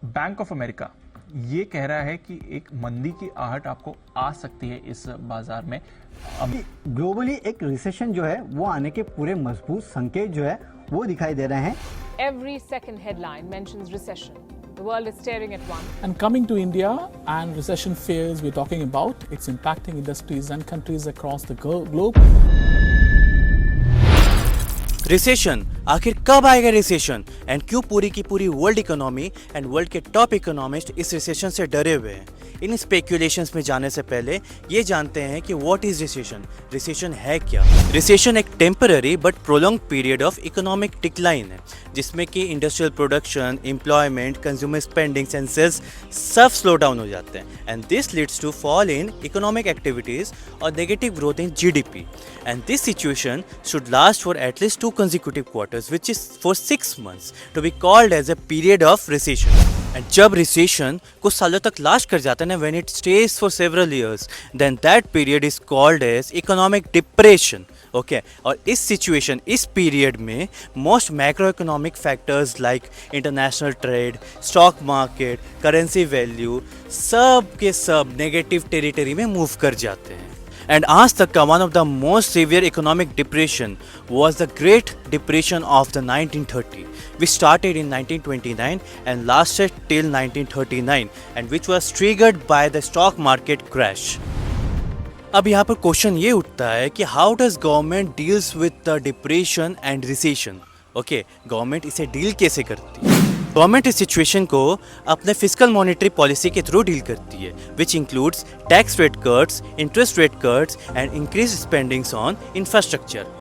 Bank of America ये कह रहा है कि एक मंदी की आहट आपको आ सकती है इस बाजार में। ग्लोबली एक रिसेशन जो है वो आने के पूरे मजबूत संकेत जो है वो दिखाई दे रहे हैं। Every second headline mentions recession. The world is staring at one. And coming to India and recession fears we're talking about, it's impacting industries and countries across the globe. Recession, आखिर कब आएगा रिसेशन एंड क्यों पूरी की पूरी world economy and world के top economist इस recession से डरे हुए हैं? इन स्पेक्यूलेशंस में जाने से पहले ये जानते हैं कि व्हाट इज रिसेशन, रिसेशन है क्या। रिसेशन एक temporary but prolonged period of economic decline है जिसमें कि industrial production, employment, consumer spendings and sales सब स्लो डाउन हो जाते हैं and this leads to fall in economic activities और negative growth in GDP and this situation should last for at least 2 consecutive quarters which is for 6 months to be called as a period of recession. And जब recession कुछ सालों तक last कर जाता है ना, when it stays for several years, then that period is called as economic depression. Okay, और इस सिचुएशन, इस पीरियड में most macro economic factors like international trade, stock market, currency value सब के सब नेगेटिव टेरिटरी में मूव कर जाते हैं। And आज तक का one of the most severe economic depression was the Great Depression of the 1930, which started in 1929 and lasted till 1939, and which was triggered by the stock market crash. अब यहाँ पर क्वेश्चन ये उठता है कि how does government deals with the depression and recession? Okay, government इसे deal कैसे करती है? गवर्नमेंट इस सिचुएशन को अपने फिजिकल मॉनेटरी पॉलिसी के थ्रू डील करती है which includes tax rate cuts, interest rate cuts and increase spendings on infrastructure.